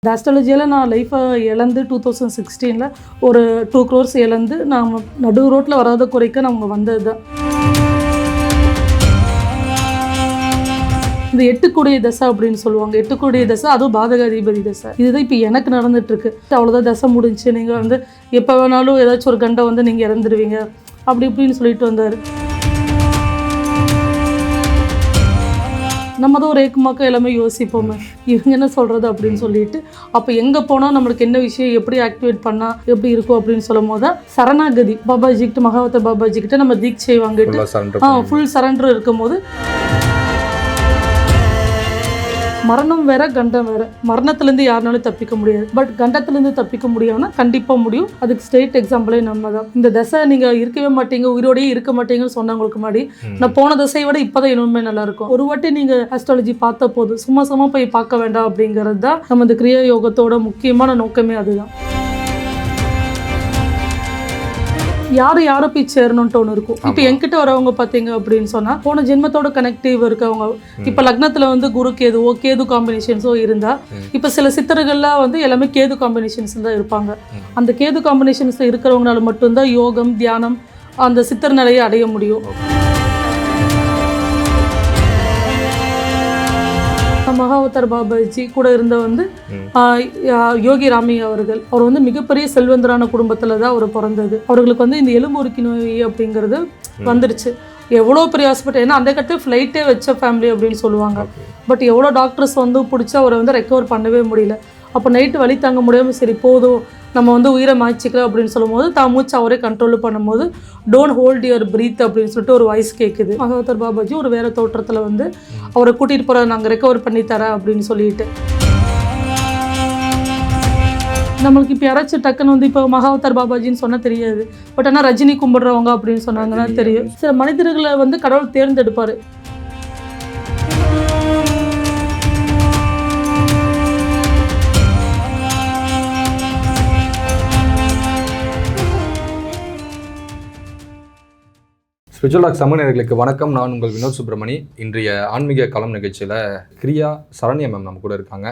இந்த ஆஸ்ட்ராலஜியில் நான் லைஃப்பை இழந்து 2016 ஒரு 2 crores இழந்து நான் நடு ரோட்டில் வராத குறைக்க நான் வந்தது தான். இந்த 8 கோடிய தசை அப்படின்னு சொல்லுவாங்க. 8 கோடிய தசை, அதுவும் பாதகாதிபதி தசை. இதுதான் இப்போ எனக்கு நடந்துட்டுருக்கு. அவ்வளோதான், தசை முடிஞ்சு, நீங்கள் எப்போ வேணாலும் ஏதாச்சும் ஒரு கண்டை நீங்கள் இறந்துடுவீங்க அப்படி இப்படின்னு சொல்லிட்டு வந்தார். நம்ம தான் ஒரு ஏக்கமாக்க எல்லாமே யோசிப்போமே, இவங்க என்ன சொல்கிறது அப்படின்னு சொல்லிட்டு. அப்போ எங்கே போனால் நம்மளுக்கு என்ன விஷயம் எப்படி ஆக்டிவேட் பண்ணால் எப்படி இருக்கும் அப்படின்னு சொல்லும் போது தான் சரணாகதி பாபாஜிக்கிட்ட, மகாவதர் பாபாஜிக்கிட்ட நம்ம தீட்சை வாங்கிட்டு ஃபுல் சரண்டர் இருக்கும் போது மரணம் வேற கண்டம் வேற. மரணத்துலேருந்து யாருனாலும் தப்பிக்க முடியாது, பட் கண்டத்துலேருந்து தப்பிக்க முடியும்னா கண்டிப்பாக முடியும். அதுக்கு ஸ்ட்ரெயிட் எக்ஸாம்பிளே நம்ம தான். இந்த தசை நீங்கள் இருக்கவே மாட்டீங்க, உயிரோடையே இருக்க மாட்டீங்கன்னு சொன்னவங்களுக்கு முன்னாடி நான் போன தசையை விட இப்போதான் இன்னுமே நல்லா இருக்கும். ஒரு வாட்டி நீங்கள் ஆஸ்ட்ராலஜி பார்த்த போது சும்மா போய் பார்க்க வேண்டாம் அப்படிங்கிறது தான் நம்ம இந்த கிரியா யோகத்தோட முக்கியமான நோக்கமே. அதுதான் யாரை போய் சேரணும்ட்டு ஒன்று இருக்கும். இப்போ என்கிட்ட வரவங்க பார்த்தீங்க அப்படின்னு சொன்னால் போன ஜென்மத்தோட கனெக்டிவ் இருக்கவங்க. இப்போ லக்னத்தில் குரு கேது காம்பினேஷன்ஸோ இருந்தால், இப்போ சில சித்தர்கள்லாம் எல்லாமே கேது காம்பினேஷன்ஸ் தான் இருப்பாங்க. அந்த கேது காம்பினேஷன்ஸ் இருக்கிறவங்களால மட்டும்தான் யோகம் தியானம் அந்த சித்தர் நிலையை அடைய முடியும். மகாவதர் பாபாஜி கூட இருந்த யோகி ராமி அவர்கள், அவர் மிகப்பெரிய செல்வந்தரான குடும்பத்தில் தான் அவர் பிறந்தது. அவர்களுக்கு இந்த எலும்புருக்கி நோய் அப்படிங்கிறது வந்துருச்சு. எவ்வளோ பெரிய ஹாஸ்பிட்டல், ஏன்னா அந்த கட்டத்தில் ஃப்ளைட்டே வச்ச ஃபேமிலி அப்படின்னு சொல்லுவாங்க. பட் எவ்வளோ டாக்டர்ஸ் பிடிச்சி அவரை ரெக்கவர் பண்ணவே முடியல. அப்போ நைட்டு வலி தாங்க முடியாமல் சரி போதும் நம்ம உயிரை மாய்ச்சிக்கலாம் அப்படின்னு சொல்லும் போது தான் மூச்சு அவரே கண்ட்ரோல் பண்ணும்போது டோன்ட் ஹோல்ட் யுவர் பிரீத் அப்படின்னு சொல்லிட்டு ஒரு வாய்ஸ் கேட்குது. மகாவதர் பாபாஜி ஒரு வேறு தோற்றத்தில் அவரை கூட்டிகிட்டு போகிற நாங்கள் ரெக்கவர் பண்ணி தரேன் அப்படின்னு சொல்லிட்டு. நம்மளுக்கு இப்போ யாராச்சும் டக்குன்னு இப்போ மகாவதர் பாபாஜின்னு சொன்னால் தெரியாது, பட் ஆனால் ரஜினி கும்பிடுறவங்க அப்படின்னு சொன்னாங்கன்னா தெரியும். சில மனிதர்களை கடவுள் தேர்ந்தெடுப்பார். ஸ்பிரிச்சுவல் டாக் சமூகர்களுக்கு வணக்கம். நான் உங்கள் வினோத் சுப்ரமணி. இன்றைய ஆன்மீக களம் நிகழ்ச்சியில் கிரியா சரண்யா மேம் நம்ம கூட இருக்காங்க.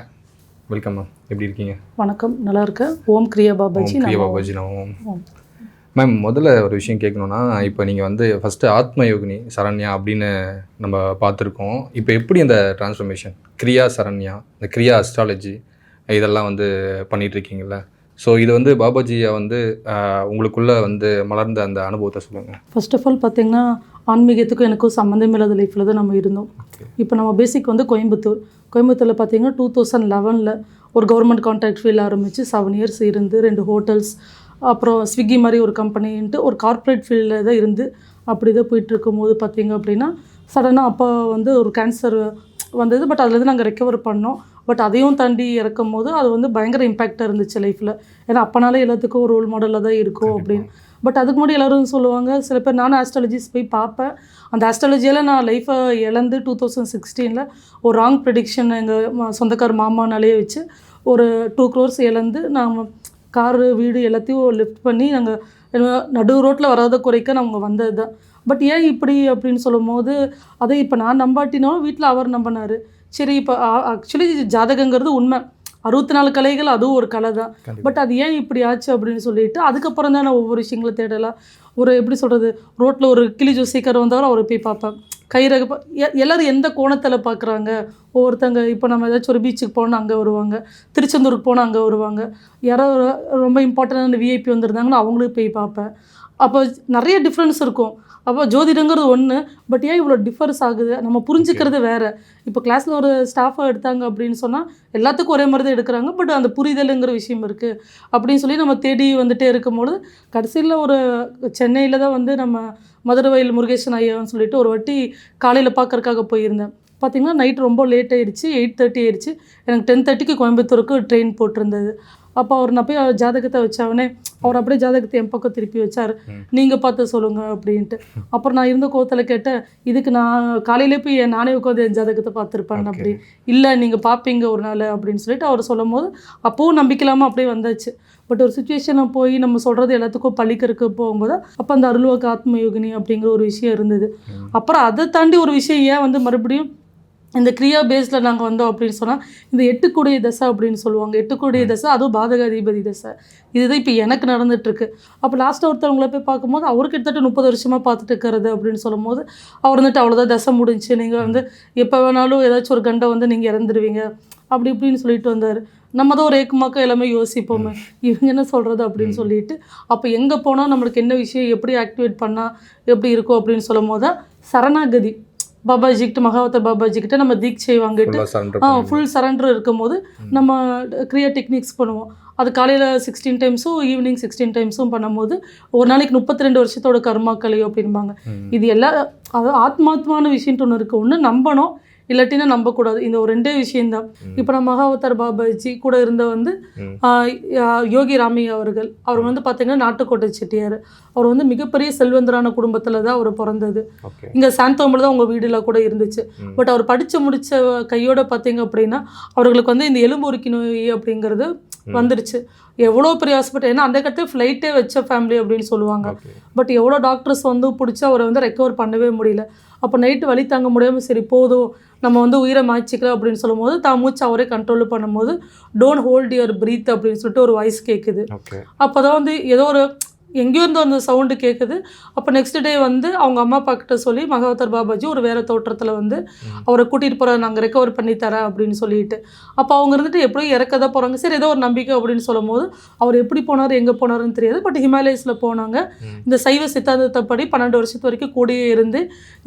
வெல்கம் மேம், எப்படி இருக்கீங்க? வணக்கம், நல்லா இருக்கேன். ஓம் கிரியா பாபாஜி. மேம், முதல்ல ஒரு விஷயம் கேட்கணுன்னா, இப்போ நீங்கள் ஃபஸ்ட்டு ஆத்ம யோகினி சரண்யா அப்படின்னு நம்ம பார்த்துருக்கோம். இப்போ எப்படி இந்த டிரான்ஸ்ஃபர்மேஷன் கிரியா சரண்யா, இந்த கிரியா அஸ்ட்ராலஜி இதெல்லாம் பண்ணிகிட்ருக்கீங்கள? ஸோ இது பாபாஜியை உங்களுக்குள்ளே மலர்ந்த அந்த அனுபவத்தை சொல்லுங்கள். ஃபர்ஸ்ட் ஆஃப் ஆல் பார்த்தீங்கன்னா, ஆன்மீகத்துக்கும் எனக்கும் சம்மந்தம் இல்லாத லைஃப்பில் தான் நம்ம இருந்தோம். இப்போ நம்ம பேசிக் கோயம்புத்தூரில் பார்த்தீங்கன்னா 2011 ஒரு கவர்மெண்ட் கான்ட்ராக்ட் ஃபீல்ட் ஆரம்பித்து 7 years இருந்து 2 ஹோட்டல்ஸ், அப்புறம் ஸ்விக்கி மாதிரி ஒரு கம்பெனின்ட்டு ஒரு கார்ப்பரேட் ஃபீல்டில் தான் இருந்து அப்படி தான் போயிட்டுருக்கும் போது பார்த்தீங்க அப்படின்னா, சடனாக அப்போ ஒரு கேன்சர் வந்தது. பட் அதுலேருந்து நாங்கள் ரெக்கவர் பண்ணோம். பட் அதையும் தாண்டி இறக்கும் போது அது பயங்கர இம்பேக்டாக இருந்துச்சு லைஃப்பில். ஏன்னா அப்போனாலே எல்லாத்துக்கும் ஒரு ரோல் மாடலில் தான் இருக்கும் அப்படின்னு. பட் அதுக்கு முன்னாடி எல்லோரும் சொல்லுவாங்க, சில பேர் நானும் ஆஸ்ட்ராலஜிஸ் போய் பார்ப்பேன். அந்த ஆஸ்ட்ராலஜியில் நான் லைஃப்பை இழந்து 2016 ஒரு ராங் ப்ரெடிக்ஷன் எங்கள் சொந்தக்கார மாமானாலே வச்சு ஒரு 2 crores இழந்து நான் காரு வீடு எல்லாத்தையும் லிஃப்ட் பண்ணி நாங்கள் நடு ரோட்டில் வராத குறைக்க நான் வந்தது தான். பட் ஏன் இப்படி அப்படின்னு சொல்லும் போது, அதை இப்போ நான் நம்பாட்டினாலும் வீட்டில் அவர் நம்பினார். சரி, இப்போ ஆக்சுவலி ஜாதகங்கிறது உண்மை, 64 கலைகள் அதுவும் ஒரு கலை தான். பட் அது ஏன் இப்படி ஆச்சு அப்படின்னு சொல்லிட்டு அதுக்கப்புறம் தான் நான் ஒவ்வொரு விஷயங்களை தேடலாம். எப்படி சொல்கிறது, ரோட்டில் ஒரு கிளி ஜோசிக்கார் வந்தாலும் அவரை போய் பார்ப்பேன். கைரக எல்லோரும் எந்த கோணத்தில் பார்க்குறாங்க. ஒவ்வொருத்தங்க இப்போ நம்ம ஏதாச்சும் ஒரு பீச்சுக்கு போனால் அங்கே வருவாங்க, திருச்செந்தூருக்கு போனால் அங்கே வருவாங்க. யாரோ ரொம்ப இம்பார்ட்டண்டான விஐபி வந்திருந்தாங்கன்னா அவங்களுக்கு போய் பார்ப்பேன். அப்போ நிறைய டிஃப்ரென்ஸ் இருக்கும். அப்போ ஜோதிடங்கிறது ஒன்று, பட் ஏன் இவ்வளோ டிஃபரன்ஸ் ஆகுது, நம்ம புரிஞ்சுக்கிறது வேறு. இப்போ கிளாஸில் ஒரு ஸ்டாஃபாக எடுத்தாங்க அப்படின்னு சொன்னால் எல்லாத்துக்கும் ஒரே மாதிரி தான் எடுக்கிறாங்க, பட் அந்த புரிதலுங்கிற விஷயம் இருக்குது அப்படின்னு சொல்லி நம்ம தேடி இருக்கும்போது கடைசியில் ஒரு சென்னையில் தான் நம்ம மதுரவாயில் முருகேசன் ஐயான்னு சொல்லிட்டு ஒரு வாட்டி காலையில் பார்க்கறதுக்காக போயிருந்தேன். பார்த்திங்கன்னா நைட் ரொம்ப லேட் ஆகிடுச்சு, 8:30 ஆகிடுச்சு. எனக்கு 10:30க்கு கோயம்புத்தூருக்கு ட்ரெயின் போட்டிருந்தது. அப்போ நான் போய் ஜாதகத்தை வச்சவனே அவர் அப்படியே ஜாதகத்தை என் பக்கம் திருப்பி வச்சார். நீங்கள் பார்த்து சொல்லுங்கள் அப்படின்ட்டு. அப்புறம் நான் இருந்த கோவத்தில் கேட்டேன், இதுக்கு நான் காலையிலே போய் நானே உட்காந்து என் ஜாதகத்தை பார்த்துருப்பேன் அப்படி. இல்லை, நீங்கள் பார்ப்பீங்க ஒரு நாள் அப்படின்னு சொல்லிட்டு அவர் சொல்லும் போது அப்போவும் நம்பிக்கலாமல் அப்படியே வந்தாச்சு. பட் ஒரு சுச்சுவேஷனை போய் நம்ம சொல்கிறது எல்லாத்துக்கும் பழிக்கிறதுக்கு போகும்போது அப்போ அந்த அருள்வாக்கு ஆத்ம யோகினி அப்படிங்கிற ஒரு விஷயம் இருந்தது. அப்புறம் அதை தாண்டி ஒரு விஷயம் ஏன் மறுபடியும் இந்த கிரியா பேஸில் நாங்கள் வந்தோம் அப்படின்னு சொன்னால் இந்த 8 கூடிய தசை அப்படின்னு சொல்லுவாங்க. 8 கூடிய தசை, அதுவும் பாதக அதிபதி தசை. இதுதான் இப்போ எனக்கு நடந்துட்டுருக்கு. அப்போ லாஸ்ட்டாக ஒருத்தவங்கள போய் பார்க்கும்போது அவருக்கு கிட்டத்தட்ட 30 வருஷமாக பார்த்துட்டு இருக்கிறது அப்படின்னு சொல்லும்போது அவர் வந்துட்டு அவ்வளோதான் தசை முடிஞ்சு, நீங்கள் வந்து எப்போ வேணாலும் ஏதாச்சும் ஒரு கண்டை வந்து நீங்கள் இறந்துருவீங்க அப்படி இப்படின்னு சொல்லிட்டு வந்தார். நம்ம தான் ஒரு ஏக்கமாக்க எல்லாமே யோசிப்போமே, இவங்க என்ன சொல்கிறது அப்படின்னு சொல்லிட்டு. அப்போ எங்கே போனால் நம்மளுக்கு என்ன விஷயம் எப்படி ஆக்டிவேட் பண்ணால் எப்படி இருக்கும் அப்படின்னு சொல்லும் போது தான் சரணாகதி பாபாஜிக்கிட்ட, மகாவதர் பாபாஜிக்கிட்ட நம்ம தீட்சை வாங்கிட்டு ஃபுல் சரண்டர் இருக்கும்போது நம்ம கிரியா டெக்னிக்ஸ் பண்ணுவோம். அது காலையில் 16 டைம்ஸும் ஈவினிங் 16 டைம்ஸும் பண்ணும்போது ஒரு நாளைக்கு 32 வருஷத்தோட கர்மாக்களையும் அப்படின்பாங்க. இது எல்லாம் அதாவது ஆத்மாத்மான விஷயம்ட்டு ஒன்று இருக்குது. ஒன்று நம்பணும், இல்லாட்டினா நம்பக்கூடாது. இந்த ஒரு 2 விஷயம்தான். இப்போ நம்ம மகாவதார் பாபாஜி கூட இருந்த வந்து யோகி ராமையா அவர்கள், அவர் வந்து பார்த்தீங்கன்னா நாட்டுக்கோட்டை செட்டியார். அவர் வந்து மிகப்பெரிய செல்வந்தரான குடும்பத்தில் தான் அவர் பிறந்தது. இங்கே சாந்தோமில் தான் உங்கள் வீடுலாம் கூட இருந்துச்சு. பட் அவர் படித்து முடித்த கையோட பார்த்தீங்க அப்படின்னா அவர்களுக்கு வந்து இந்த எலும்பு உருக்கி நோய் அப்படிங்கிறது வந்துருச்சு. எவ்வளோ பெரிய ஹாஸ்பிட்டல், ஏன்னா அந்த கட்டத்தில் ஃப்ளைட்டே வச்ச ஃபேமிலி அப்படின்னு சொல்லுவாங்க. பட் எவ்வளோ டாக்டர்ஸ் வந்து பிடிச்சி அவரை வந்து ரெக்கவர் பண்ணவே முடியல. அப்போ நைட்டு வலி தாங்க முடியாமல் சரி போதும் நம்ம வந்து உயிரை மாய்ச்சிக்கலாம் அப்படின்னு சொல்லும்போது தான் மூச்சு அவரே கண்ட்ரோல் பண்ணும்போது டோன்ட் ஹோல்ட் யுவர் ப்ரீத் அப்படின்னு சொல்லிட்டு ஒரு வாய்ஸ் கேட்குது. அப்போ தான் வந்து ஏதோ ஒரு எங்கேயோ இருந்து அந்த சவுண்டு கேட்குது. அப்போ நெக்ஸ்ட் டே வந்து அவங்க அம்மா அப்பா கிட்ட சொல்லி மகாவதார் பாபாஜி ஒரு வேறு தோற்றத்தில் வந்து அவரை கூட்டிகிட்டு போகிற, நாங்கள் ரெக்கவர் பண்ணி தரேன் அப்படின்னு சொல்லிட்டு. அப்போ அவங்க இருந்துட்டு எப்படியும் இறக்க தான் போகிறாங்க. சரி ஏதோ ஒரு நம்பிக்கை அப்படின்னு சொல்லும் போது அவர் எப்படி போனார் எங்கே போனாருன்னு தெரியாது. பட் ஹிமாலயஸில் போனாங்க. இந்த சைவ சித்தாந்தத்தைப்படி 12 வருஷத்து வரைக்கும் கூடயே இருந்து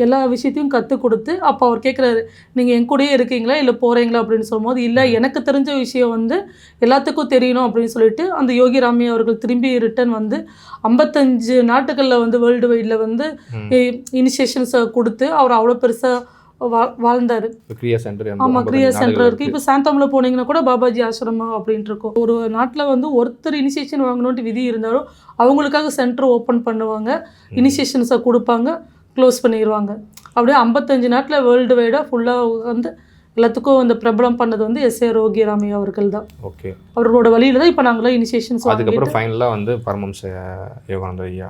எல்லா விஷயத்தையும் கற்றுக் கொடுத்து அப்போ அவர் கேட்குறாரு, நீங்கள் என் கூடயே இருக்கீங்களா இல்லை போகிறீங்களா அப்படின்னு சொல்லும்போது, இல்லை எனக்கு தெரிஞ்ச விஷயம் வந்து எல்லாத்துக்கும் தெரியணும் அப்படின்னு சொல்லிட்டு அந்த யோகி ராமையா அவர்கள் திரும்பி ரிட்டர்ன் வந்து 55 நாட்டுகளில் வந்து வேர்ல்டு வைடில் வந்து இனிஷியேஷன்ஸை கொடுத்து அவர் அவ்வளோ பெருசாக வாழ்ந்தார். ஆமாம், கிரியா சென்டர் இருக்குது. இப்போ சாந்தோமில் போனீங்கன்னா கூட பாபாஜி ஆசிரமம் அப்படின்ட்டு இருக்கும். ஒரு நாட்டில் வந்து ஒருத்தர் இனிஷியேஷன் வாங்கணுன்ட்டு விதி இருந்தாலும் அவங்களுக்காக சென்டர் ஓப்பன் பண்ணுவாங்க, இனிஷியேஷன்ஸை கொடுப்பாங்க, க்ளோஸ் பண்ணிடுவாங்க. அப்படியே 55 நாட்டில் வேர்ல்டு வைடாக ஃபுல்லாக வந்து எல்லாத்துக்கும் இந்த பிரபலம் பண்ணது வந்து S.A. ரோகி ராமையா அவர்கள் தான். ஓகே, அவர்களோட வழியில தான் இப்போ நாங்களாம் இனிஷியேஷன்ஸ். அதுக்கப்புறம் ஃபைனலாக வந்து பரமஹம்ச யோகானந்தர் ஐயா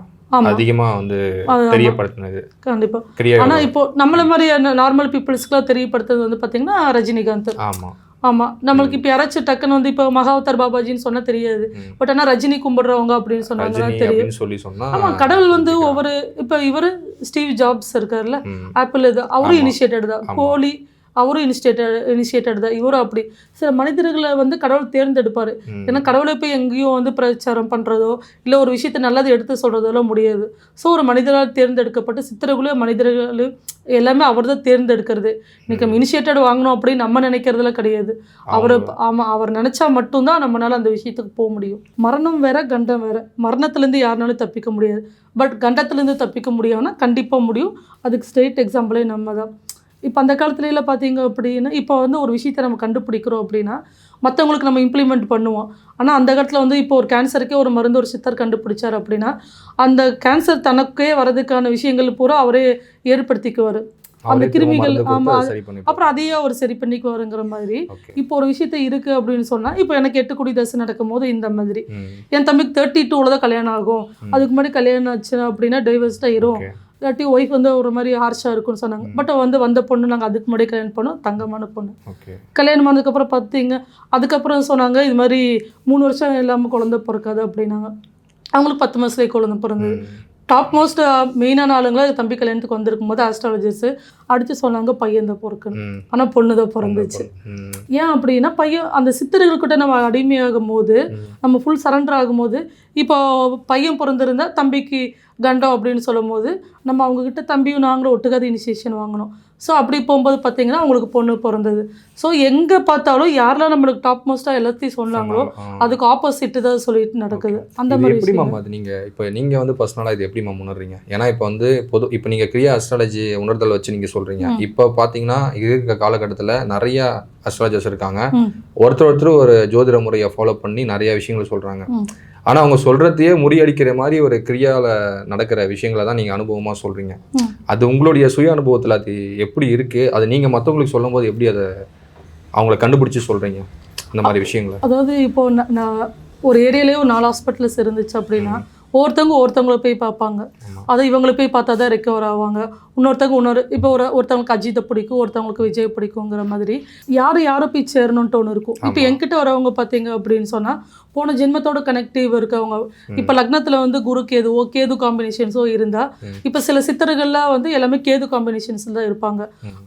அதிகமாக வந்து தெரியப்படுத்தினது. கண்டிப்பாக. ஆனால் இப்போ நம்மள மாதிரி நார்மல் பீப்புள்ஸ்க்குலாம் தெரியப்படுத்துறது வந்து பார்த்தீங்கன்னா ரஜினிகாந்த். ஆமாம், நம்மளுக்கு இப்போ யாராச்சும் டக்குன்னு வந்து இப்போ மகாவதார் பாபாஜின்னு சொன்னால் தெரியாது. பட் ஆனால் ரஜினி கும்பிடுறவங்க அப்படின்னு சொன்னாங்கன்னா தெரியும். ஆமாம், கடவுள் வந்து ஒவ்வொரு இப்போ இவர் ஸ்டீவ் ஜாப்ஸ் இருக்கார்ல, ஆப்பிள், இது அவரும் இனிஷியேட்டட் தான். கோலி அவரும் இனிஷியேட்டட் தான். இவரும் அப்படி சில மனிதர்களை வந்து கடவுள் தேர்ந்தெடுப்பார். ஏன்னா கடவுளை போய் எங்கேயும் வந்து பிரச்சாரம் பண்ணுறதோ இல்லை ஒரு விஷயத்தை நல்லது எடுத்து சொல்கிறதெல்லாம் முடியாது. ஸோ ஒரு மனிதரால் தேர்ந்தெடுக்கப்பட்டு சித்திரகுலையும் மனிதர்கள் எல்லாமே அவர் தான் தேர்ந்தெடுக்கிறது. இன்றைக்கி இனிஷியேட்டட் வாங்கணும் அப்படின்னு நம்ம நினைக்கிறதுல கிடையாது. அவர் நினச்சா மட்டும்தான் நம்மளால் அந்த விஷயத்துக்கு போக முடியும். மரணம் வேற, கண்டம் வேற. மரணத்துலேருந்து யாருனாலும் தப்பிக்க முடியாது. பட் கண்டத்துலேருந்து தப்பிக்க முடியும்னா கண்டிப்பாக முடியும். அதுக்கு ஸ்ட்ரெயிட் எக்ஸாம்பிளே நம்ம தான். இப்போ அந்த காலத்துலலாம் பார்த்தீங்க அப்படின்னா இப்போ வந்து ஒரு விஷயத்தை நம்ம கண்டுபிடிக்கிறோம் அப்படின்னா மற்றவங்களுக்கு நம்ம இம்ப்ளிமெண்ட் பண்ணுவோம். ஆனால் அந்த காலத்தில் வந்து இப்போ ஒரு கேன்சருக்கே ஒரு மருந்து ஒரு சித்தர் கண்டுபிடிச்சார் அப்படின்னா அந்த கேன்சர் தனக்கே வரதுக்கான விஷயங்கள் பூரா அவரே ஏற்படுத்திக்குவார். அந்த கிருமிகள். ஆமாம், அப்புறம் அதையே அவர் சரி பண்ணிக்குவாருங்கிற மாதிரி. இப்போ ஒரு விஷயத்த இருக்குது அப்படின்னு சொன்னால் இப்போ எனக்கு 8 குடி தசை நடக்கும் போது இந்த மாதிரி என் தம்பிக்கு 32 தான் கல்யாணம் ஆகும். அதுக்கு முன்னாடி கல்யாணம் ஆச்சு அப்படின்னா டைவர்ஸ்ட் ஆயிரும், இல்லாட்டி ஒய்ஃப் வந்து ஒரு மாதிரி ஹார்ஷாக இருக்குன்னு சொன்னாங்க. பட் வந்து வந்த பொண்ணு நாங்கள் அதுக்கு முன்னாடி கல்யாணம் பண்ணோம், தங்கமான பொண்ணு. கல்யாணம் ஆனதுக்கப்புறம் பார்த்தீங்க அதுக்கப்புறம் சொன்னாங்க இது மாதிரி 3 வருஷம் இல்லாமல் குழந்தை பிறக்காது அப்படின்னாங்க. அவங்களுக்கு 10 மாதத்துலேயே குழந்தை பிறந்தது. டாப் மோஸ்ட் மெயினான ஆளுங்களாம் தம்பி கல்யாணத்துக்கு வந்திருக்கும் போது ஆஸ்ட்ராலஜர்ஸ் அடித்து சொன்னாங்க பையன் தான் பிறக்குன்னு. ஆனால் பொண்ணு தான் பிறந்துச்சு. ஏன் அப்படின்னா பையன் அந்த சித்தர்கள்கிட்ட நம்ம அடிமையாகும் போது நம்ம ஃபுல் சரண்டர் ஆகும்போது இப்போ பையன் பிறந்திருந்தா தம்பிக்கு கண்டம் அப்படின்னு சொல்லும் போது நம்ம அவங்கக்கிட்ட தம்பியும் நாங்களும் ஒட்டுக்காத இனிஷியேஷன் வாங்கணும். ஸோ அப்படி போகும்போது பார்த்தீங்கன்னா அவங்களுக்கு பொண்ணு பிறந்தது. ஸோ எங்கே பார்த்தாலும் யாரெல்லாம் நம்மளுக்கு டாப் மோஸ்ட்டாக எல்லாத்தையும் சொன்னாங்களோ அதுக்கு ஆப்போசிட்டு தான் சொல்லிட்டு நடக்குது. அந்த மாதிரி எப்படி மேம் அது நீங்கள் வந்து பர்சனலாக இது எப்படி மேம் உணர்றீங்க? ஏன்னா இப்போ வந்து இப்போ நீங்கள் கிரியா அஸ்ட்ராலஜி உணர்தல் வச்சு நீங்கள் சொல்கிறீங்க. இப்போ பார்த்தீங்கன்னா இருக்க காலகட்டத்தில் நிறையா அஸ்ட்ராலஜர்ஸ் இருக்காங்க. ஒருத்தர் ஒரு ஜோதிட முறையை ஃபாலோ பண்ணி நிறைய விஷயங்கள் சொல்கிறாங்க. ஆனால் அவங்க சொல்கிறதையே முறியடிக்கிற மாதிரி ஒரு கிரியாவில் நடக்கிற விஷயங்களை தான் நீங்கள் அனுபவமாக சொல்கிறீங்க. அது உங்களுடைய சுய அனுபவத்தில் அது எப்படி இருக்குது? அது நீங்கள் மற்றவங்களுக்கு சொல்லும் போது எப்படி அதை அவங்கள கண்டுபிடிச்சி சொல்கிறீங்க இந்த மாதிரி விஷயங்களை? அதாவது இப்போது நான் ஒரு ஏரியாலேயே ஒரு 4 ஹாஸ்பிட்டல்ஸ் இருந்துச்சு அப்படின்னா ஒவ்வொருத்தவங்களை போய் பார்ப்பாங்க. அதை இவங்களை போய் பார்த்தா தான் ரெக்கவர் ஆவாங்க. இன்னொரு இப்போ ஒருத்தவங்களுக்கு அஜித்தை பிடிக்கும், ஒருத்தவங்களுக்கு விஜய் பிடிக்குங்கிற மாதிரி யாரை போய் சேரணுன்ட்டு ஒன்று இருக்கும். இப்போ என்கிட்ட வரவங்க பார்த்தீங்க அப்படின்னு சொன்னால் போன ஜென்மத்தோட கனெக்டிவ் இருக்கவங்க. இப்போ லக்னத்தில் வந்து குரு கேது காம்பினேஷன்ஸோ இருந்தால் இப்போ சில சித்தர்கள்லாம் வந்து எல்லாமே கேது காம்பினேஷன்ஸில் தான் இருப்பாங்க.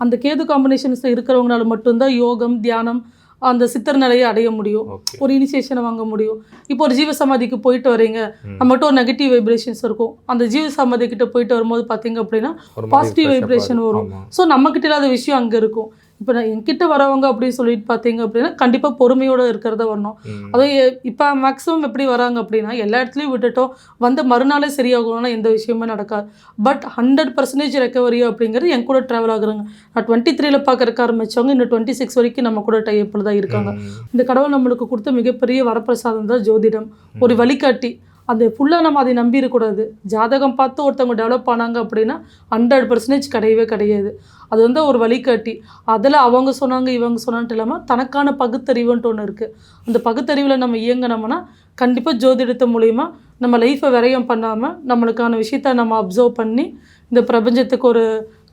அந்த கேது காம்பினேஷன்ஸில் இருக்கிறவங்களால மட்டும்தான் யோகம், தியானம், அந்த சித்தர் நிலையை அடைய முடியும், ஒரு இனிஷியேஷனை வாங்க முடியும். இப்போ ஒரு ஜீவசமாதிக்கு போயிட்டு வரீங்க, நம்மகிட்ட ஒரு நெகட்டிவ் வைப்ரேஷன்ஸ் இருக்கும். அந்த ஜீவசமாதி கிட்ட போயிட்டு வரும்போது பார்த்தீங்க அப்படின்னா பாசிட்டிவ் வைப்ரேஷன் வரும். ஸோ நம்மக்கிட்ட இல்லாத விஷயம் அங்கே இருக்கும். இப்போ நான் என்கிட்ட வரவங்க அப்படின்னு சொல்லிட்டு பார்த்தீங்க அப்படின்னா கண்டிப்பாக பொறுமையோடு இருக்கிறத வரணும். அதுவும் இப்போ மேக்ஸிமம் எப்படி வராங்க அப்படின்னா எல்லா இடத்துலையும் விட்டுட்டோம் வந்து மறுநாளே சரியாகணும்னா எந்த விஷயமே நடக்காது. பட் 100% ரெக்கவரி அப்படிங்கிறது என் கூட ட்ராவல் ஆகுறாங்க. நான் 23ல் பார்க்கறக்க ஆரம்பித்தவங்க இன்னும் 26 வரைக்கும் நம்ம கூட டைப்பில் தான் இருக்காங்க. இந்த கடவுள் நம்மளுக்கு கொடுத்த மிகப்பெரிய வரப்பிரசாதம் தான் ஜோதிடம், ஒரு வழிகாட்டி. அது ஃபுல்லாக நம்ம அதை நம்பிடக்கூடாது. ஜாதகம் பார்த்து ஒருத்தவங்க டெவலப் ஆனாங்க அப்படின்னா 100% கிடையவே கிடையாது. அது வந்து ஒரு வழிகாட்டி. அதில் அவங்க சொன்னாங்க இவங்க சொன்னான்ட்டு இல்லாமல் தனக்கான பகுத்தறிவுன்ட்டு ஒன்று இருக்குது. அந்த பகுத்தறிவில் நம்ம இயங்கினோம்னா கண்டிப்பாக ஜோதிடத்து மூலிமா நம்ம லைஃப்பை விரயம் பண்ணாமல் நம்மளுக்கான விஷயத்த நம்ம அப்சர்வ் பண்ணி இந்த பிரபஞ்சத்துக்கு ஒரு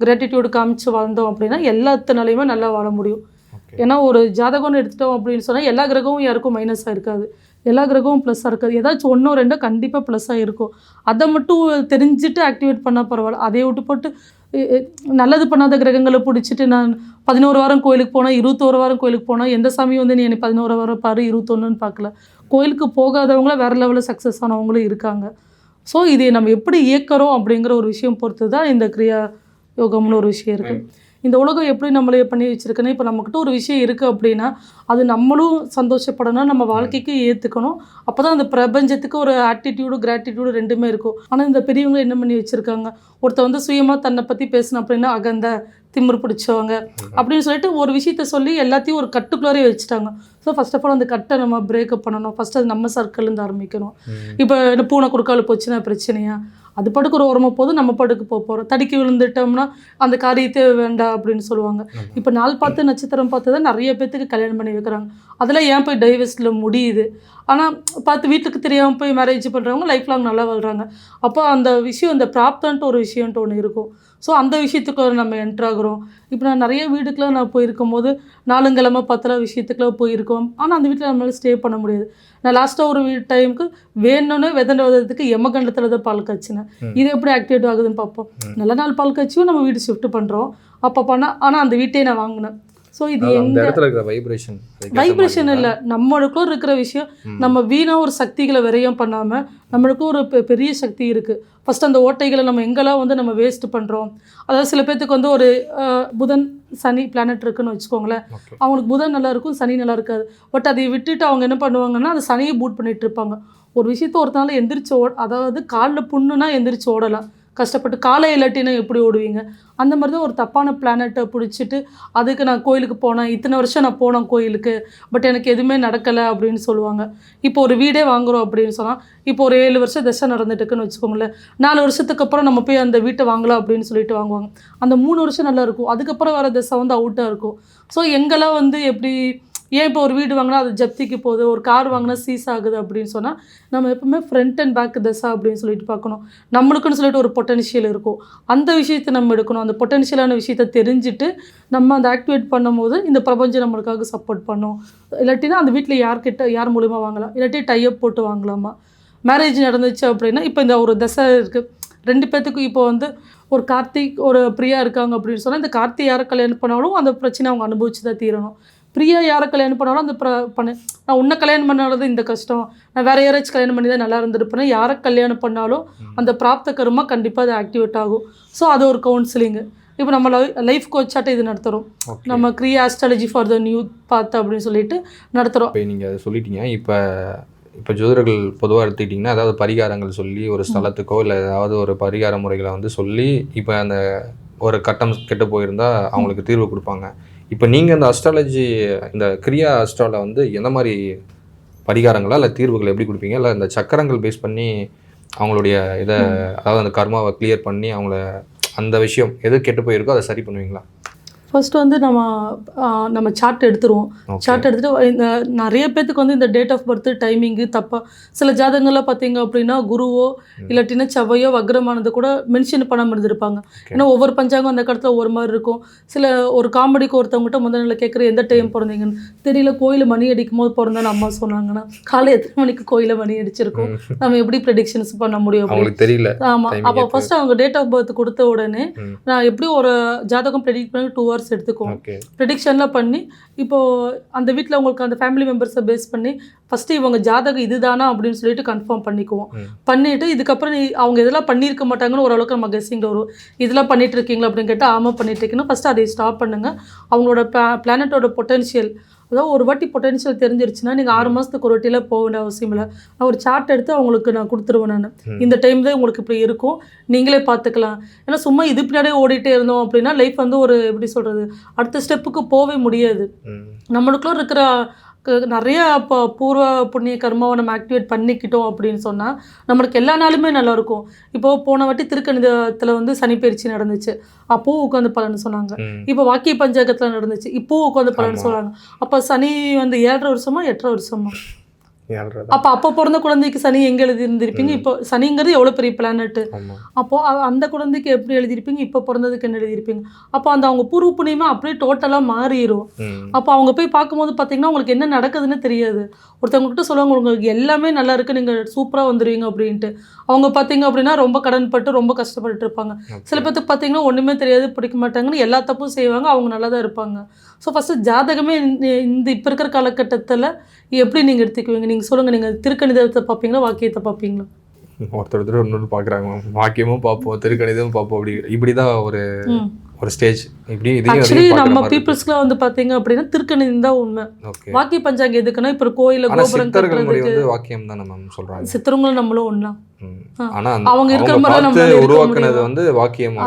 கிராட்டிடியூடு காமிச்சு வாழ்ந்தோம் அப்படின்னா எல்லாத்தினாலையுமே நல்லா வாழ முடியும். ஏன்னா ஒரு ஜாதகம்னு எடுத்துட்டோம் அப்படின்னு சொன்னால் எல்லா கிரகமும் யாருக்கும் மைனஸாக இருக்காது, எல்லா கிரகமும் ப்ளஸ்ஸாக இருக்காது. ஏதாச்சும் 1-2 கண்டிப்பாக ப்ளஸ்ஸாக இருக்கும். அதை மட்டும் தெரிஞ்சுட்டு ஆக்டிவேட் பண்ணால் பரவாயில்ல. அதை விட்டு போட்டு நல்லது பண்ணாத கிரகங்களை பிடிச்சிட்டு நான் 11 வாரம் கோயிலுக்கு போனால் 21 வாரம் கோயிலுக்கு போனால் எந்த சாமியும் வந்து நீ என்னை 11 வாரம் பாரு 21ன்னு பார்க்கல. கோயிலுக்கு போகாதவங்களும் வேறு லெவலில் சக்ஸஸ் ஆனவங்களும் இருக்காங்க. ஸோ இதை நம்ம எப்படி இயக்கிறோம் அப்படிங்கிற ஒரு விஷயம் பொறுத்து தான் இந்த கிரியா யோகம்னு ஒரு விஷயம் இருக்குது. இந்த உலகம் எப்படி நம்மளே பண்ணி வச்சுருக்குன்னா இப்போ நம்மக்கிட்ட ஒரு விஷயம் இருக்குது அப்படின்னா அது நம்மளும் சந்தோஷப்படணும், நம்ம வாழ்க்கைக்கு ஏற்றுக்கணும். அப்போ தான் அந்த பிரபஞ்சத்துக்கு ஒரு ஆட்டிடியூடு கிராட்டிடியூடு ரெண்டுமே இருக்கும். ஆனால் இந்த பெரியவங்க என்ன பண்ணி வச்சுருக்காங்க, ஒருத்தர் வந்து சுயமாக தன்னை பற்றி பேசணும் அப்படின்னா அகந்த திமிரு பிடிச்சவங்க அப்படின்னு சொல்லிட்டு ஒரு விஷயத்த சொல்லி எல்லாத்தையும் ஒரு கட்டுக்குள்ளாரே வச்சுட்டாங்க. ஸோ ஃபர்ஸ்ட் ஆஃப் ஆல் அந்த கட்டை நம்ம பிரேக்கப் பண்ணணும். ஃபஸ்ட்டு அது நம்ம சர்க்கிள்லேருந்து ஆரம்பிக்கணும். இப்போ என்ன பூனை குறுக்கால் போச்சுன்னா பிரச்சனையா, அது படுக்கு ஒரு ஓரமாக போதும், நம்ம படுக்கு போகிறோம். தடுக்கி விழுந்துட்டோம்னா அந்த காரியத்தை வேண்டாம் அப்படின்னு சொல்லுவாங்க. இப்போ நாள் பார்த்து நட்சத்திரம் பார்த்து தான் நிறைய பேர்த்துக்கு கல்யாணம் பண்ணி வைக்கிறாங்க. அதெல்லாம் ஏன் போய் டைவர்ஸில் முடியுது. ஆனால் பார்த்து வீட்டுக்கு தெரியாமல் போய் மேரேஜ் பண்ணுறவங்க லைஃப் லாங் நல்லா வாழ்கிறாங்க. அப்போ அந்த விஷயம் இந்த பிராப்தன்ட்டு ஒரு விஷயன்ட்டு ஒன்று இருக்கும். ஸோ அந்த விஷயத்துக்கு நம்ம என்ட்ராகிறோம். இப்போ நான் நிறைய வீட்டுக்கெலாம் நான் போயிருக்கும் போது 4 கிழமை 10 விஷயத்துக்குலாம் போயிருக்கோம். ஆனால் அந்த வீட்டில் நம்மளால் ஸ்டே பண்ண முடியாது. நான் லாஸ்ட்டாக ஒரு டைமுக்கு வேணும்னு விதத்துக்கு எமகண்டத்தில் தான் பால் காய்ச்சினேன். இது எப்படி ஆக்டிவேட் ஆகுதுன்னு பார்ப்போம். நல்ல நாள் பால் காய்ச்சியும் நம்ம வீடு ஷிஃப்ட் பண்ணுறோம். அப்போ பண்ணால் ஆனால் அந்த வீட்டையே நான் வாங்கினேன். ஸோ இது எந்த இடத்துல இருக்கிற வைப்ரேஷன் இல்லை, நம்மளுக்குள்ள இருக்கிற விஷயம். நம்ம வீணாக ஒரு சக்திகளை விரயம் பண்ணாமல் நம்மளுக்கும் ஒரு பெரிய சக்தி இருக்குது. ஃபஸ்ட் அந்த ஓட்டைகளை நம்ம எங்கெல்லாம் வந்து நம்ம வேஸ்ட் பண்ணுறோம். அதாவது சில பேர்த்துக்கு வந்து ஒரு புதன் சனி பிளானட் இருக்குன்னு வச்சுக்கோங்களேன். அவங்களுக்கு புதன் நல்லா இருக்கும், சனி நல்லா இருக்காது. பட் அதை விட்டுட்டு அவங்க என்ன பண்ணுவாங்கன்னா அந்த சனியை பூட் பண்ணிட்டு இருப்பாங்க. ஒரு விஷயத்த ஒருத்தனால எந்திரிச்சு அதாவது காலில் புண்ணுனா எந்திரிச்சு ஓடலாம், கஷ்டப்பட்டு. காலை இல்லாட்டினா எப்படி ஓடுவீங்க? அந்த மாதிரி தான் ஒரு தப்பான பிளானட்டை பிடிச்சிட்டு அதுக்கு நான் கோயிலுக்கு போனேன், இத்தனை வருஷம் நான் போனேன் கோயிலுக்கு, பட் எனக்கு எதுவுமே நடக்கலை அப்படின்னு சொல்லுவாங்க. இப்போ ஒரு வீடே வாங்குகிறோம் அப்படின்னு சொன்னால் இப்போ ஒரு 7 வருஷம் தசை நடந்துட்டுருக்குன்னு வச்சுக்கோங்களேன். 4 வருஷத்துக்கு அப்புறம் நம்ம போய் அந்த வீட்டை வாங்கலாம் அப்படின்னு சொல்லிட்டு வாங்குவாங்க. அந்த 3 வருஷம் நல்லா இருக்கும், அதுக்கப்புறம் வர தசை வந்து அவுட்டாக இருக்கும். ஸோ எங்கெல்லாம் வந்து எப்படி ஏன் இப்போ ஒரு வீடு வாங்கினா அது ஜப்திக்கு போகுது, ஒரு கார் வாங்கினா சீஸ் ஆகுது அப்படின்னு சொன்னால் நம்ம எப்பவுமே ஃப்ரண்ட் அண்ட் பேக் தசா அப்படின்னு சொல்லிட்டு பார்க்கணும். நம்மளுக்குன்னு சொல்லிட்டு ஒரு பொட்டன்ஷியல் இருக்கும், அந்த விஷயத்தை நம்ம எடுக்கணும். அந்த பொட்டன்ஷியலான விஷயத்தை தெரிஞ்சுட்டு நம்ம அந்த ஆக்டிவேட் பண்ணும்போது இந்த பிரபஞ்சம் நம்மளுக்காக சப்போர்ட் பண்ணும். இல்லாட்டினா அந்த வீட்டில் யார் மூலிமா வாங்கலாம், இல்லாட்டி டைப் போட்டு வாங்கலாமா. மேரேஜ் நடந்துச்சு அப்படின்னா இப்போ இந்த ஒரு தசை இருக்குது 2 பேர்த்துக்கும். இப்போ வந்து ஒரு கார்த்திக் ஒரு பிரியா இருக்காங்க அப்படின்னு சொன்னால் இந்த கார்த்திக் யாரை கல்யாணம் பண்ணாலும் அந்த பிரச்சனை அவங்க அனுபவிச்சு தான் தீரணும். பிரியா யாரை கல்யாணம் பண்ணாலும் அந்த நான் உன்னை கல்யாணம் பண்ணாலும் இந்த கஷ்டம், நான் வேறு யாராச்சும் கல்யாணம் பண்ணி தான் நல்லா இருந்திருப்பேன். யாரை கல்யாணம் பண்ணாலும் அந்த பிராப்த கருமா கண்டிப்பாக அது ஆக்டிவேட் ஆகும். ஸோ அது ஒரு கவுன்சிலிங்கு. இப்போ நம்ம லைஃப் கோச்சாட்டை இது நடத்துகிறோம். நம்ம Kriya astrology for the new path அப்படின்னு சொல்லிட்டு நடத்துகிறோம். இப்போ நீங்கள் அதை சொல்லிட்டீங்க. இப்போ ஜோதிடர்கள் பொதுவாக எடுத்துக்கிட்டிங்கன்னா அதாவது பரிகாரங்கள் சொல்லி ஒரு ஸ்தலத்துக்கோ இல்லை ஏதாவது ஒரு பரிகார முறைகளை வந்து சொல்லி இப்போ அந்த ஒரு கட்டம் கெட்டு போயிருந்தால் அவங்களுக்கு தீர்வு கொடுப்பாங்க. இப்போ நீங்கள் இந்த அஸ்ட்ராலஜி இந்த கிரியா அஸ்ட்ராவில் வந்து எந்த மாதிரி பரிகாரங்களா இல்லை தீர்வுகள் எப்படி கொடுப்பீங்க? இல்லை இந்த சக்கரங்கள் பேஸ் பண்ணி அவங்களுடைய இதை அதாவது அந்த கர்மாவை கிளியர் பண்ணி அவங்கள அந்த விஷயம் எது கெட்டு போயிருக்கோ அதை சரி பண்ணுவீங்களா? ஃபர்ஸ்ட் வந்து நம்ம சார்ட் எடுத்துருவோம். சார்ட் எடுத்துட்டு இந்த நிறைய பேத்துக்கு வந்து இந்த டேட் ஆஃப் பர்த் டைமிங்கு தப்பா சில ஜாதகங்கள்லாம் பார்த்தீங்க அப்படின்னா குருவோ இல்லாட்டினா செவ்வையோ வக்ரமானது கூட மென்ஷன் பண்ணாமல் இருந்திருப்பாங்க. ஏன்னா ஒவ்வொரு பஞ்சாங்கம் அந்த காலத்தில் ஒவ்வொரு மாதிரி இருக்கும். சில ஒரு காமெடிக்கு ஒருத்தவங்ககிட்ட முதல் நாள் கேட்குற எந்த டைம் பிறந்தீங்கன்னு தெரியல, கோயில் மணி அடிக்கும் போது பிறந்தேன்னு அம்மா சொன்னாங்கன்னா காலை எத்தனை மணிக்கு கோயிலில் மணி அடிச்சிருக்கோம், நம்ம எப்படி ப்ரெடிக்ஷன்ஸ் பண்ண முடியும் அவங்களுக்கு தெரியல. ஆமாம். அப்போ ஃபர்ஸ்ட் அவங்க டேட் ஆஃப் பர்த் கொடுத்த உடனே நான் எப்படியும் ஒரு ஜாதகம் ப்ரெடிக்ட் பண்ணி 2 hours எடுத்துக்குவோம். ப்ரெடிக்ஷன்லாம் பண்ணி இப்போது அந்த வீட்டில் உங்களுக்கு அந்த ஃபேமிலி மெம்பர்ஸை பேஸ் பண்ணி ஃபஸ்ட்டு இவங்க ஜாதகம் இதுதானா அப்படின்னு சொல்லிட்டு கன்ஃபார்ம் பண்ணிக்குவோம். பண்ணிவிட்டு இதுக்கப்புறம் அவங்க இதெல்லாம் பண்ணியிருக்க மாட்டாங்கன்னு ஓரளவுக்கு நம்ம கெஸ்ஸிங்கில் வரும். இதெல்லாம் பண்ணிட்டு இருக்கீங்களா அப்படின்னு கேட்டால் ஆமாம் பண்ணிட்டு இருக்கீங்கன்னா ஃபஸ்ட்டு அதை ஸ்டாப் பண்ணுங்கள். அவங்களோட பிளானட்டோட பொட்டன்ஷியல், அதாவது ஒரு வாட்டி பொட்டன்ஷியல் தெரிஞ்சிருச்சுன்னா நீங்கள் 6 மாதத்துக்கு ஒரு வாட்டியில் போக வேண்டிய அவசியம் இல்லை. நான் ஒரு சார்ட் எடுத்து அவங்களுக்கு நான் கொடுத்துருவேன். நான் இந்த டைம் தான் உங்களுக்கு இப்படி இருக்கும், நீங்களே பார்த்துக்கலாம். ஏன்னா சும்மா இது பின்னாடியே ஓடிட்டே இருந்தோம் அப்படின்னா லைஃப் வந்து ஒரு எப்படி சொல்கிறது அடுத்த ஸ்டெப்புக்கு போகவே முடியாது. நம்மளுக்குள்ள இருக்கிற நிறைய இப்போ பூர்வ புண்ணிய கர்மாவை நம்ம ஆக்டிவேட் பண்ணிக்கிட்டோம் அப்படின்னு சொன்னால் நம்மளுக்கு எல்லா நாளுமே நல்லாயிருக்கும். இப்போது போன வாட்டி திருக்கணிதத்தில் வந்து சனி பயிற்சி நடந்துச்சு, அப்போவும் உட்காந்து பலன் சொன்னாங்க. இப்போ வாக்கிய பஞ்சாங்கத்தில் நடந்துச்சு, இப்போவும் உட்காந்து பலன் சொன்னாங்க. அப்போ சனி வந்து 7.5 வருஷமா 8.5 வருஷமா அப்போ பிறந்த குழந்தைக்கு சனி எங்கே எழுதியிருந்திருப்பீங்க? இப்போ சனிங்கிறது எவ்வளோ பெரிய பிளானட்டு. அப்போது அந்த குழந்தைக்கு எப்படி எழுதியிருப்பீங்க, இப்போ பிறந்ததுக்கு என்ன எழுதியிருப்பீங்க? அப்போ அந்த அவங்க பூர்வ புண்ணியமாக அப்படியே டோட்டலாக மாறிடும். அப்போ அவங்க போய் பார்க்கும்போது பார்த்தீங்கன்னா உங்களுக்கு என்ன நடக்குதுன்னு தெரியாது. ஒருத்தவங்ககிட்ட சொல்லுவாங்க உங்களுக்கு எல்லாமே நல்லா இருக்குது, நீங்கள் சூப்பராக வந்துடுவீங்க அப்படின்ட்டு. அவங்க பார்த்தீங்க அப்படின்னா ரொம்ப கடன்பட்டு ரொம்ப கஷ்டப்பட்டு இருப்பாங்க. சில பேருக்கு பார்த்தீங்கன்னா ஒன்றுமே தெரியாது, பிடிக்க மாட்டாங்கன்னு எல்லா தப்பும் செய்வாங்க, அவங்க நல்லா தான் இருப்பாங்க. ஸோ ஃபஸ்ட்டு ஜாதகமே இந்த இப்போ இருக்கிற காலகட்டத்தில் எப்படி நீங்கள் எடுத்துக்குவீங்க? நீங்கள் சொல்லுங்கள், நீங்கள் திருக்கணிதத்தை பார்ப்பீங்களா வாக்கியத்தை பார்ப்பீங்களா? ஒருத்தர் இன்னொன்று பார்க்குறாங்க, வாக்கியமும் பார்ப்போம் திருக்கணிதமும் பார்ப்போம், இப்படி தான் ஒரு ஸ்டேஜ். இப்படி ஆக்சுவலி நம்ம பீப்புள்ஸ்க்குலாம் வந்து பார்த்தீங்க அப்படின்னா திருக்கணிதம் தான் உண்மை. வாக்கிய பஞ்சாங்கம் எதுக்குன்னா இப்போ கோயிலில் கோபுரம் கட்டுறதுக்கு வாக்கியம் தான் நம்ம சொல்கிறாங்க. சித்திரங்களும் நம்மளும் ஒன்றா அவங்க இருக்கிற மாதிரி உருவாக்குனது வந்து வாக்கியம்.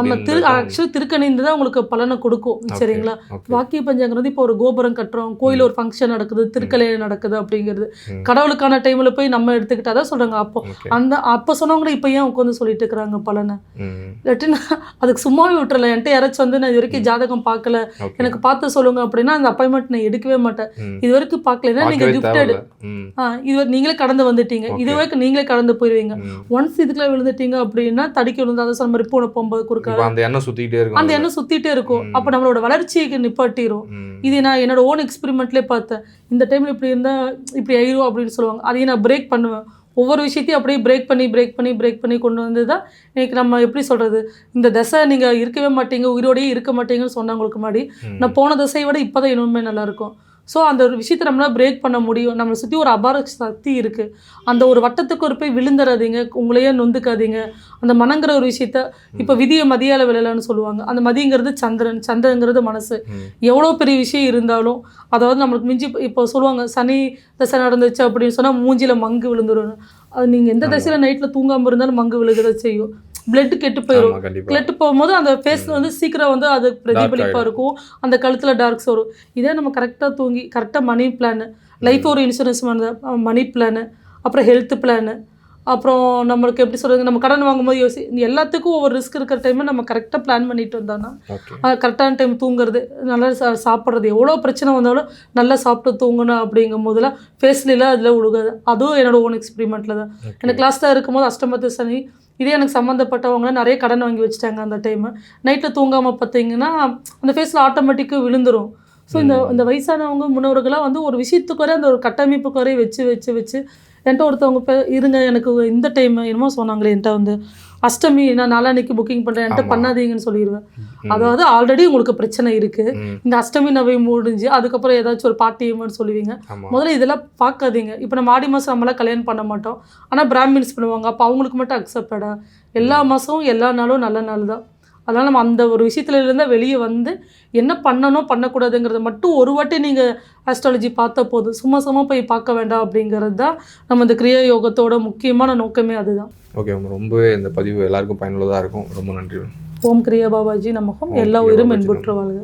ஆக்சுவலி திருக்கணிந்து தான் உங்களுக்கு பலனை கொடுக்கும். சரிங்களா? வாக்கிய பஞ்சாங்கிறது இப்போ ஒரு கோபுரம் கட்டுறோம், கோயில ஒரு ஃபங்க்ஷன் நடக்குது, திருக்கலையில் நடக்குது அப்படிங்கிறது கடவுளுக்கான டைம்ல போய் நம்ம எடுத்துக்கிட்டா தான் சொல்றாங்க. அப்போ சொன்னவங்க இப்போ ஏன் உட்காந்து சொல்லிட்டு இருக்கிறாங்க பலனை? இல்லாட்டினா அதுக்கு சும்மாவே விட்டுறல. என்கிட்ட யாராச்சும் வந்து நான் இது வரைக்கும் ஜாதகம் பார்க்கல, எனக்கு பார்த்து சொல்லுங்க அப்படின்னா அந்த அப்பாயின்மெண்ட் நான் எடுக்கவே மாட்டேன். இது வரைக்கும் பார்க்கலன்னா நீங்க கிஃப்டட், இது நீங்களே கடந்து வந்துட்டீங்க, இது வரைக்கும் நீங்களே கடந்து போயிருவீங்க. ஒன்ஸ் இதுக்குள்ள விழுந்துட்டீங்க அப்படின்னா தடிக்க விழுந்து அதை சொன்ன மாதிரி பூனை போகும்போது கொடுக்காது, அந்த எண்ணெய் சுத்திட்டே இருக்கும். அப்போ நம்மளோட வளர்ச்சிக்கு நிப்பாட்டிரும். இது நான் என்னோட ஓன் எக்ஸ்பெரிமெண்ட்லேயே பார்த்தேன். இந்த டைம்ல இப்படி இருந்தால் இப்படி ஆயிரும் அப்படின்னு சொல்லுவாங்க. அதையும் நான் பிரேக் பண்ணுவேன். ஒவ்வொரு விஷயத்தையும் அப்படியே பிரேக் பண்ணி கொண்டு வந்து தான் இன்னைக்கு நம்ம எப்படி சொல்கிறது, இந்த தசை நீங்கள் இருக்கவே மாட்டீங்க, உயிரோடையே இருக்க மாட்டீங்கன்னு சொன்னவங்களுக்கு முன்னாடி நான் போன தசையை விட இப்போ தான் இன்னுமே நல்லாயிருக்கும். ஸோ அந்த ஒரு விஷயத்தை நம்மளால் பிரேக் பண்ண முடியும். நம்மளை சுற்றி ஒரு அபார சக்தி இருக்குது. அந்த ஒரு வட்டத்துக்கு ஒரு போய் விழுந்துடாதீங்க, உங்களையே நொந்துக்காதீங்க. அந்த மனங்கிற ஒரு விஷயத்த இப்போ விதியை மதியால விழலான்னு சொல்லுவாங்க. அந்த மதிங்கிறது சந்திரங்கிறது மனசு. எவ்வளோ பெரிய விஷயம் இருந்தாலும் அதாவது நம்மளுக்கு மிஞ்சி இப்போ சொல்லுவாங்க சனி தசை நடந்துச்சு அப்படின்னு சொன்னால் மூஞ்சியில் மங்கு விழுந்துடும். அது நீங்கள் எந்த தசையில் நைட்டில் தூங்காமல் இருந்தாலும் மங்கு விழுகிறத செய்யும். பிளட் கெட்டு போயிடும். கெட்டு போகும்போது அந்த ஃபேஸில் வந்து சீக்கிரம் வந்து அது பிரதிபலிப்பாக இருக்கும், அந்த கழுத்தில் டார்க்ஸ் வரும். இதே நம்ம கரெக்டாக தூங்கி கரெக்டாக மணி பிளான், லைஃப் ஒரு இன்சூரன்ஸ் மணி பிளானு, அப்புறம் ஹெல்த் பிளானு, அப்புறம் நம்மளுக்கு எப்படி சொல்கிறது, நம்ம கடன் வாங்கும்போது எல்லாத்துக்கும் ஒவ்வொரு ரிஸ்க் இருக்கிற டைமில் நம்ம கரெக்டாக பிளான் பண்ணிட்டு வந்தோம்னா கரெக்டான டைம் தூங்குறது, நல்லா சாப்பிட்றது, எவ்வளோ பிரச்சனை வந்தாலும் நல்லா சாப்பிட்டு தூங்கணும் அப்படிங்கும் போதெல்லாம் ஃபேஸ்லாம் அதில் விழுகாது. அதுவும் என்னோட ஓன் எக்ஸ்பெரிமெண்ட்டில் தான். எனக்கு கிளாஸில் இருக்கும்போது அஷ்டமத்து சனி, இதே எனக்கு சம்மந்தப்பட்டவங்க நிறைய கடன் வாங்கி வச்சுட்டாங்க. அந்த டைமு நைட்டில் தூங்காமல் பார்த்தீங்கன்னா அந்த ஃபேஸில் ஆட்டோமேட்டிக்காக விழுந்துடும். ஸோ இந்த வயசானவங்க முன்னோர்களாக வந்து ஒரு விஷயத்துக்கு வரை அந்த ஒரு கட்டமைப்புக்கு வரை வச்சு என்கிட்ட ஒருத்தவங்க இருங்க எனக்கு இந்த டைம் என்னமோ சொன்னாங்களே, என்கிட்ட வந்து அஷ்டமி நான் நாளான்னைக்கு புக்கிங் பண்ணுறேன், என்கிட்ட பண்ணாதீங்கன்னு சொல்லிடுவேன். அதாவது ஆல்ரெடி உங்களுக்கு பிரச்சனை இருக்குது, இந்த அஷ்டமி நவை முடிஞ்சு அதுக்கப்புறம் ஏதாச்சும் ஒரு பார்ட்டின்னு சொல்லுவீங்க. முதல்ல இதெல்லாம் பார்க்காதீங்க. இப்போ நம்ம ஆடி மாதம் நம்மளாம் கல்யாணம் பண்ண மாட்டோம், ஆனால் பிராமின்ஸ் பண்ணுவாங்க. அப்போ அவங்களுக்கு மட்டும் அக்செப்டடா? எல்லா மாதமும் எல்லா நாளும் நல்ல நாள் தான். அதனால் நம்ம அந்த ஒரு விஷயத்துல இருந்தால் வெளியே வந்து என்ன பண்ணணும் பண்ணக்கூடாதுங்கிறத மட்டும் ஒரு வாட்டி நீங்கள் ஆஸ்ட்ராலஜி பார்த்த போது சும்மா போய் பார்க்க வேண்டாம் அப்படிங்கிறது தான் நம்ம இந்த கிரியா யோகத்தோட முக்கியமான நோக்கமே அதுதான். ஓகே, ரொம்பவே இந்த பதிவு எல்லாருக்கும் பயனுள்ளதாக இருக்கும். ரொம்ப நன்றி. ஓம் கிரியா பாபாஜி நமகம். எல்லா உயிரும் என்புற்று வாழ்க.